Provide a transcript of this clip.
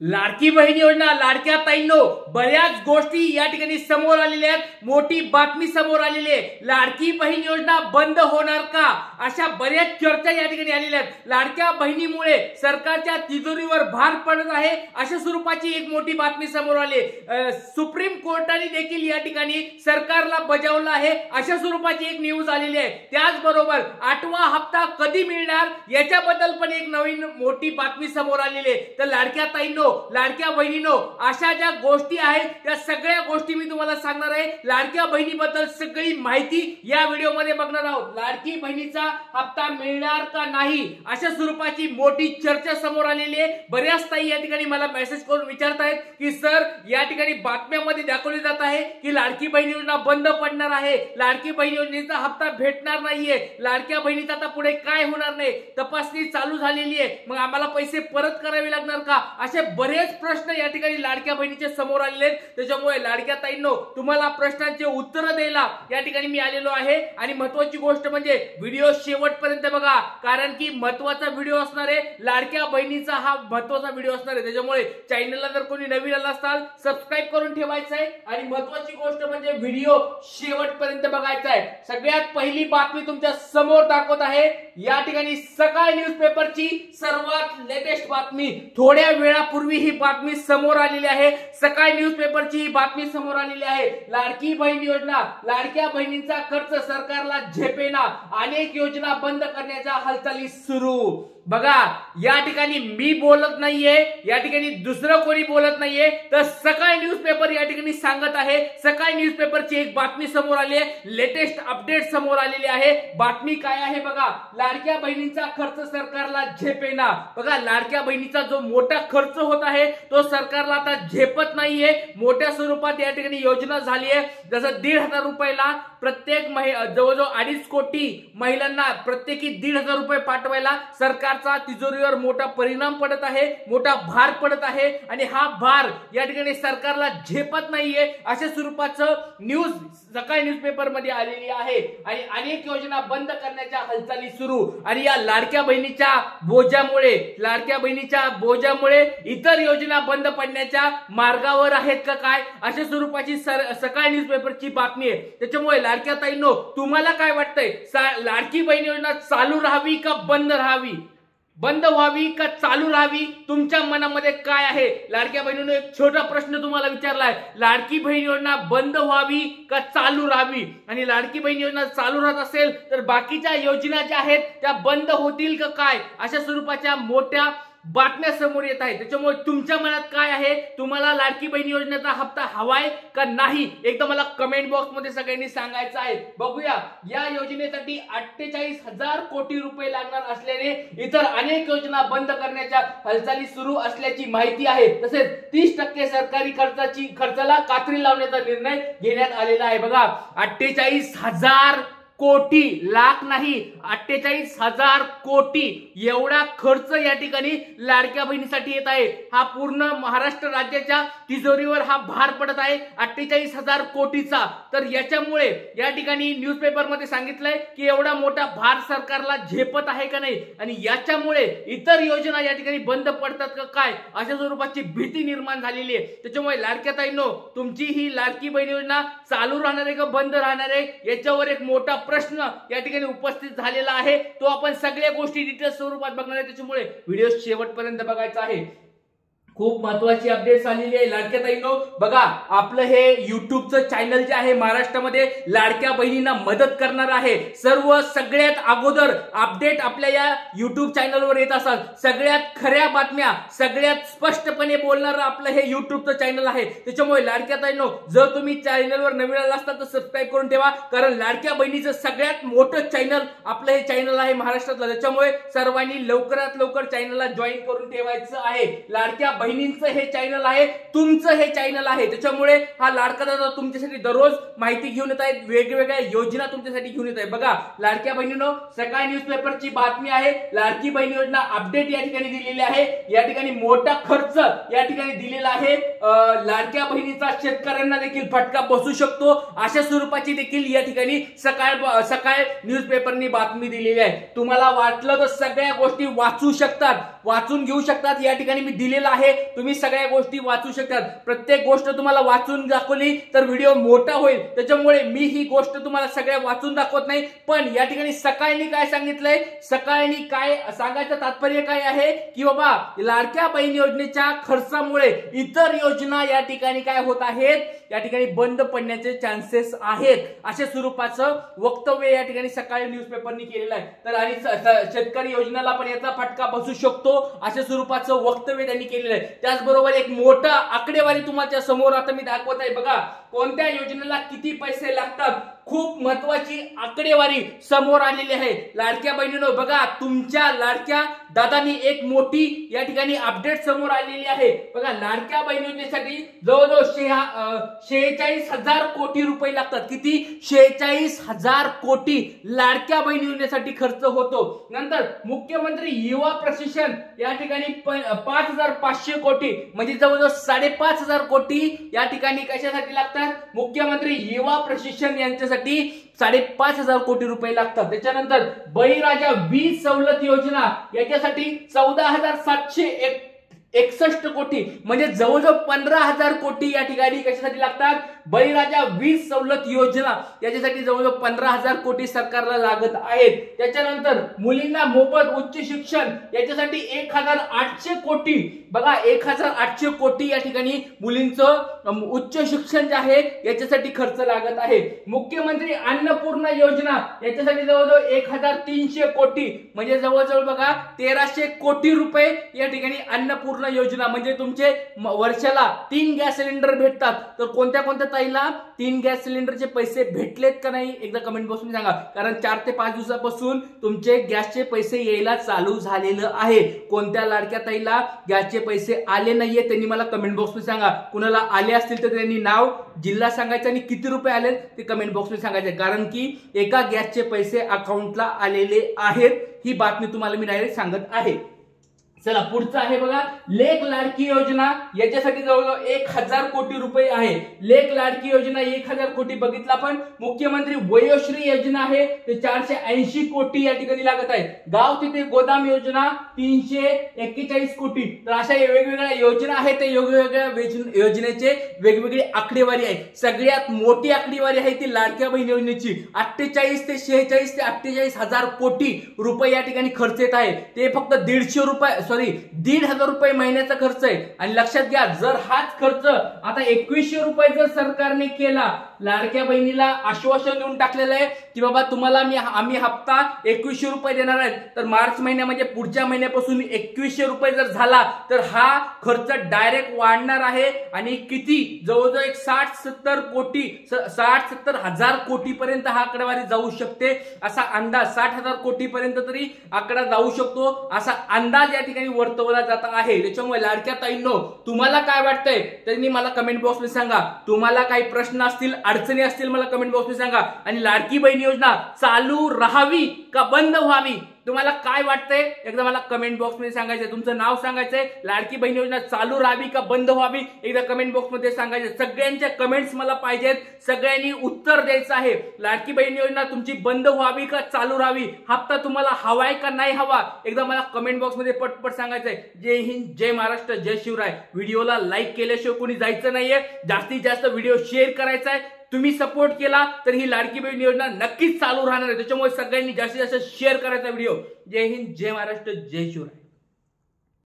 लाडकी बहीण योजना, लाडक्या ताईंनो, बऱ्याच गोष्टी या ठिकाणी समोर आलेल्या आहेत. मोठी बातमी समोर आलेली आहे. लाडकी बहीण योजना बंद होणार का, अशा बऱ्याच चर्चा या ठिकाणी आलेल्या आहेत. लाडक्या बहिणीमुळे सरकारच्या तिजोरीवर भार पडत आहे, अशा स्वरूपाची एक मोठी बातमी समोर आली. सुप्रीम कोर्टाने देखील या ठिकाणी सरकारला बजावलं आहे, अशा स्वरूपाची एक न्यूज आलेली आहे. त्याचबरोबर 8वा हप्ता कधी मिळणार याच्याबद्दल पण एक नवीन मोठी बातमी समोर आलेली आहे. तर लाडक्या ताईंनो, लाडक्या बहिणींनो, अशा ज्या गोष्टी आहेत त्या सगळ्या गोष्टी मी तुम्हाला सांगणार आहे. लाडक्या बहिणीबद्दल सगळी माहिती या व्हिडिओमध्ये बघणार आहोत. लाडकी बहिणीचा हप्ता मिळणार का नाही, अशा स्वरूपाची मोठी चर्चा समोर आलेली आहे. बऱ्याच ताई या ठिकाणी मला मेसेज करून विचारत आहेत की सर, या ठिकाणी बातम्यामध्ये दाखवले जात आहे की लाडकी बहीण योजना बंद पडणार आहे, लाडकी बहीण योजनेचा हप्ता भेटणार नाहीये, लाडक्या बहिणीचा आता पुढे काय होणार नाही, तपासणी चालू झालेली आहे, मग आम्हाला पैसे परत करावे लागणार का, असे बरेच प्रश्न या ठिकाणी लाडक्या बहिणीचे समोर आलेले आहेत. त्याच्यामुळे लाडक्या ताईंनो, तुम्हाला प्रश्नांचे उत्तर द्यायला या ठिकाणी मी आलेलो आहे. आणि महत्त्वाची गोष्ट म्हणजे व्हिडिओ शेवटपर्यंत बघा, कारण की महत्त्वाचा व्हिडिओ असणार आहे. लाडक्या बहिणीचा हा महत्त्वाचा व्हिडिओ असणार आहे. त्याच्यामुळे चॅनलला जर कोणी नवीन आला असाल, सबस्क्राइब करून ठेवायचं आहे. आणि महत्त्वाची गोष्ट म्हणजे व्हिडिओ शेवटपर्यंत बघायचा आहे. सगळ्यात पहिली बातमी तुमच्या समोर दाखवत आहे. या ठिकाणी सकाळ न्यूजपेपरची सर्वात लेटेस्ट बातमी, थोड्या वेळापूर्वी ही बातमी समोर आलेली आहे. सकाळ न्यूजपेपरची ही बातमी समोर आलेली आहे. लाडकी बहीण योजना, लाडक्या बहिणींचा खर्च सरकारला झेपेना, अनेक योजना बंद करण्याच्या हालचाली सुरू. बघा, या ठिकाणी मी बोलत नाहीये, या ठिकाणी दुसरं कोणी बोलत नाहीये, तर सकाळ न्यूजपेपर या ठिकाणी सांगत आहे. सकाळ न्यूजपेपरची एक बातमी समोर आली आहे, लेटेस्ट अपडेट समोर आलेली आहे. बातमी काय आहे बघा, लाडक्या बहिणींचा खर्च सरकारला झेपेना. बघा, लाडक्या बहिणीचा जो मोठा खर्च होत आहे तो सरकारला आता झेपत नाहीये. मोठ्या स्वरूपात या ठिकाणी योजना झाली आहे. जसं 1,500 रुपयाला प्रत्येक जवळजवळ 2.5 कोटी महिलांना प्रत्येकी 1,500 रुपये पाठवायला सरकारचा तिजोरीवर मोठा परिणाम पडत आहे, मोठा भार पडत आहे. आणि हा भार या ठिकाणी सरकारला झेपत नाहीये, अशा स्वरूपाचं न्यूज सकाळ न्यूजपेपर मध्ये आलेली आहे. आणि अनेक योजना बंद करण्याच्या हालचाली सुरू. आणि या लाडक्या बहिणीच्या बोजामुळे, लाडक्या बहिणीच्या बोजामुळे इतर योजना बंद पडण्याच्या मार्गावर आहेत का काय, अशा स्वरूपाची सकाळ न्यूजपेपरची बातमी आहे. त्याच्यामुळे लाडक्या ताईंनो, तुम्हाला काय वाटतंय, लाडकी बहीण योजना चालू राहावी का बंद राहावी, बंद व्हावी का चालू राहावी, तुमच्या मनामध्ये काय आहे? लाडक्या बहिणीने एक छोटा प्रश्न तुम्हाला विचारलाय, लाडकी बहीण योजना बंद व्हावी का चालू राहावी? आणि लाडकी बहीण योजना चालू राहत असेल तर बाकीच्या योजना ज्या आहेत त्या बंद होतील का काय, अशा स्वरूपाच्या मोठ्या बातम्या समोर येत आहेत. त्याच्यामुळे तुमच्या मनात काय आहे, तुम्हाला लाडकी बहीण योजनेचा हप्ता हवाय का नाही, एकदा मला कमेंट बॉक्स मध्ये सगळ्यांनी सांगायचं आहे. बघूया, या योजनेसाठी 48,000 कोटी रुपये लागणार असल्याने इतर अनेक योजना बंद करण्याच्या हालचाली सुरू असल्याची माहिती आहे. तसेच 30% सरकारी खर्चाला कात्री लावण्याचा निर्णय घेण्यात आलेला आहे. बघा, 48,000 कोटी, लाख नाही, 48,000 कोटी एवढा खर्च या ठिकाणी लाडक्या बहिणीसाठी येत आहे. हा पूर्ण महाराष्ट्र राज्याच्या तिजोरीवर हा भार पडत आहे 48,000 कोटीचा. तर याच्यामुळे या ठिकाणी न्यूजपेपर मध्ये सांगितलंय की एवढा मोठा भार सरकारला झेपत आहे का नाही, आणि याच्यामुळे इतर योजना या ठिकाणी बंद पडतात का काय, अशा स्वरूपाची भीती निर्माण झालेली आहे. त्याच्यामुळे लाडक्या ताईंनो, तुमची ही लाडकी बहीण योजना चालू राहणार आहे का बंद राहणार आहे, याच्यावर एक मोठा प्रश्न या ठिकाणी उपस्थित झालेला आहे. तो आपण सगळ्या गोष्टी डिटेल स्वरूपात बघणार आहे. त्याच्यामुळे व्हिडिओ शेवटपर्यंत बघायचा आहे. खूप महत्वाची अपडेट्स आलेली आहे लाडक्या ताईंनो. बघा, आपलं हे युट्यूबचं चॅनल जे आहे महाराष्ट्रामध्ये लाडक्या बहिणींना मदत करणार आहे. सगळ्यात अगोदर अपडेट आपल्या या युट्यूब चॅनलवर येत असतात. सगळ्यात खऱ्या बातम्या सगळ्यात स्पष्टपणे बोलणारं आपलं हे युट्यूबचं चॅनल आहे. त्याच्यामुळे लाडक्या ताईंनो, जर तुम्ही चॅनलवर नवीन आला असता तर सबस्क्राईब करून ठेवा, कारण लाडक्या बहिणीचं सगळ्यात मोठं चॅनल आपलं हे चॅनल आहे महाराष्ट्रातलं. त्याच्यामुळे सर्वांनी लवकरात लवकर चॅनलला जॉईन करून ठेवायचं आहे. लाडक्या बहिणींचं हे चॅनल आहे, तुमचं हे चॅनल आहे. त्याच्यामुळे हा लाडका दादा तुमच्यासाठी दररोज माहिती घेऊन येत आहेत, वेगवेगळ्या योजना तुमच्यासाठी घेऊन येत आहे. बघा, लाडक्या बहिणींनो, सकाळ न्यूजपेपरची बातमी आहे. लाडकी बहीण योजना अपडेट या ठिकाणी दिलेली आहे. या ठिकाणी मोठा खर्च या ठिकाणी दिलेला आहे. लाडक्या बहिणीचा शेतकऱ्यांना देखील फटका बसू शकतो, अशा स्वरूपाची देखील या ठिकाणी सकाळ न्यूजपेपरनी बातमी दिलेली आहे. तुम्हाला वाटलं तर सगळ्या गोष्टी वाचू शकतात, वाचून घेऊ शकतात. या ठिकाणी मी दिलेला आहे आहे, तुम्ही सगळ्या गोष्टी वाचू शकतात. प्रत्येक गोष्ट तुम्हाला वाचून दाखवली तर व्हिडिओ मोठा होईल, त्याच्यामुळे मी ही गोष्ट तुम्हाला सगळ्या वाचून दाखवत नाही. पण या ठिकाणी सकाळी काय सांगितलंय, सकाळी काय सांगायचं तात्पर्य काय आहे की बाबा लाडक्या बहीण योजनेच्या खर्चामुळे इतर योजना या ठिकाणी काय होत आहेत, या ठिकाणी बंद पडण्याचे चान्सेस आहेत, अशा स्वरूपाचं वक्तव्य या ठिकाणी सकाळी न्यूजपेपरनी केलेलं आहे. तर आणि शेतकरी योजनेला पण याचा फटका बसू शकतो अशा स्वरूपाचं वक्तव्य त्यांनी केलेलं आहे. त्याचबरोबर एक मोठा आकडेवारी तुमच्या समोर आता मी दाखवत आहे. बघा कोणत्या योजनेला किती पैसे लागतात, खूप महत्वाची आकडेवारी समोर आलेली आहे. लाडक्या बहिणींनो बघा, तुमच्या लाडक्या दादांनी एक मोठी या ठिकाणी अपडेट समोर आलेली आहे. बघा लाडक्या बहीण योजनेसाठी जवळजवळ 46,000 कोटी रुपये लागतात. किती? 46,000 कोटी लाडक्या बहीण योजनेसाठी खर्च होतो. नंतर मुख्यमंत्री युवा प्रशिक्षण या ठिकाणी 5,500 कोटी म्हणजे जवळजवळ 5,500 कोटी या ठिकाणी कशासाठी लागतात? मुख्यमंत्री युवा प्रशिक्षण यांच्यासाठी 5,500 कोटी रुपये लागतात. त्याच्यानंतर बळीराजा वीज सवलत योजना याच्यासाठी 14,761 कोटी म्हणजे जवळजवळ 15,000 कोटी या ठिकाणी कशासाठी लागतात? बळीराजा वीज सवलत योजना याच्यासाठी जवळजवळ 15,000 कोटी सरकारला लागत आहेत. त्याच्यानंतर मुलींना मोफत उच्च शिक्षण याच्यासाठी 1,800 कोटी. बघा 1,800 कोटी या ठिकाणी मुलींचं उच्च शिक्षण जे आहे याच्यासाठी खर्च लागत आहे. मुख्यमंत्री अन्नपूर्णा योजना याच्यासाठी जवळजवळ 1,300 कोटी म्हणजे जवळजवळ बघा 1,300 कोटी रुपये या ठिकाणी अन्नपूर्णा योजना म्हणजे तुमचे वर्षाला 3 गॅस सिलेंडर भेटतात. तर कोणत्या कोणत्या ताईला 3 गॅस सिलेंडरचे पैसे भेटलेत का नाही एकदा कमेंट बॉक्समध्ये सांगा. कारण 4 ते 5 दिवसापासून तुमचे गॅसचे पैसे यायला चालू झालेलं आहे. कोणत्या लाडक्या ताईला गॅसचे पैसे आले नाहीये त्यांनी मला कमेंट बॉक्समध्ये सांगा. कुणाला आले असतील तर त्यांनी नाव, जिल्हा सांगायचं आणि किती रुपये आले ते कमेंट बॉक्समध्ये सांगायचे. कारण की एका गॅसचे पैसे अकाउंटला आलेले आहेत. ही बातमी तुम्हाला मी डायरेक्ट सांगत आहे. चला पुढचं आहे बघा लेक लाडकी योजना याच्यासाठी जवळजवळ 1,000 कोटी रुपये आहे. लेक लाडकी योजना 1,000 कोटी बघितला. पण मुख्यमंत्री वयोश्री योजना आहे ते 480 कोटी या ठिकाणी लागत आहे. गाव तिथे गोदाम योजना 341 कोटी. तर अशा वेगवेगळ्या योजना आहेत. त्या वेगवेगळ्या योजनेचे वेगवेगळी आकडेवारी आहे. सगळ्यात मोठी आकडेवारी आहे ती लाडक्या बहीण योजनेची. 48 ते 46 ते 48,000 कोटी रुपये या ठिकाणी खर्च येत आहे. ते फक्त 1,500 रुपये महिन्याचा खर्च आहे. आणि लक्षात घ्या जर हाच खर्च आता 2100 रुपये जर सरकारने केला, लाडक्या बहिणीला आश्वासन देऊन टाकलेलं आहे की बाबा तुम्हाला आम्ही हप्ता 2100 रुपये देणार आहेत. तर मार्च महिन्या म्हणजे पुढच्या महिन्यापासून 2100 रुपये जर झाला तर हा खर्च डायरेक्ट वाढणार आहे. आणि किती? जवळजवळ 60-70 कोटी 60-70 हजार कोटी पर्यंत हा आकडेवारी जाऊ शकते असा अंदाज. 60,000 कोटी पर्यंत तरी आकडा जाऊ शकतो असा अंदाज या ठिकाणी वर्तवला जात आहे. त्याच्यामुळे लाडक्या ताईंनो तुम्हाला काय वाटतंय त्यांनी मला कमेंट बॉक्समध्ये सांगा. तुम्हाला काही प्रश्न असतील, अडचणी असतील मला कमेंट बॉक्समध्ये सांगा. आणि लाडकी बहीण योजना चालू राहावी का बंद व्हावी तुम्हाला काय वाटतंय एकदा मला कमेंट बॉक्समध्ये सांगायचंय. तुमचं नाव सांगायचंय. लाडकी बहीण योजना चालू राहावी का बंद व्हावी एकदा कमेंट बॉक्समध्ये सांगायचे. सगळ्यांच्या कमेंट्स मला पाहिजेत. सगळ्यांनी उत्तर द्यायचं आहे. लाडकी बहीण योजना तुमची बंद व्हावी का चालू राहावी, हप्ता तुम्हाला हवाय का नाही हवा एकदा मला कमेंट बॉक्समध्ये पटपट सांगायचंय. जय हिंद, जय महाराष्ट्र, जय शिवराय. व्हिडिओला लाईक केल्याशिवाय कोणी जायचं नाहीये. जास्तीत जास्त व्हिडिओ शेअर करायचा आहे. तुम्ही सपोर्ट केला तर ही लाडकी बहीण योजना नक्कीच चालू राहणार आहे. त्याच्यामुळे सगळ्यांनी जास्तीत जास्त शेअर करायचा व्हिडिओ. जय हिंद, जय महाराष्ट्र, जय शिवराय.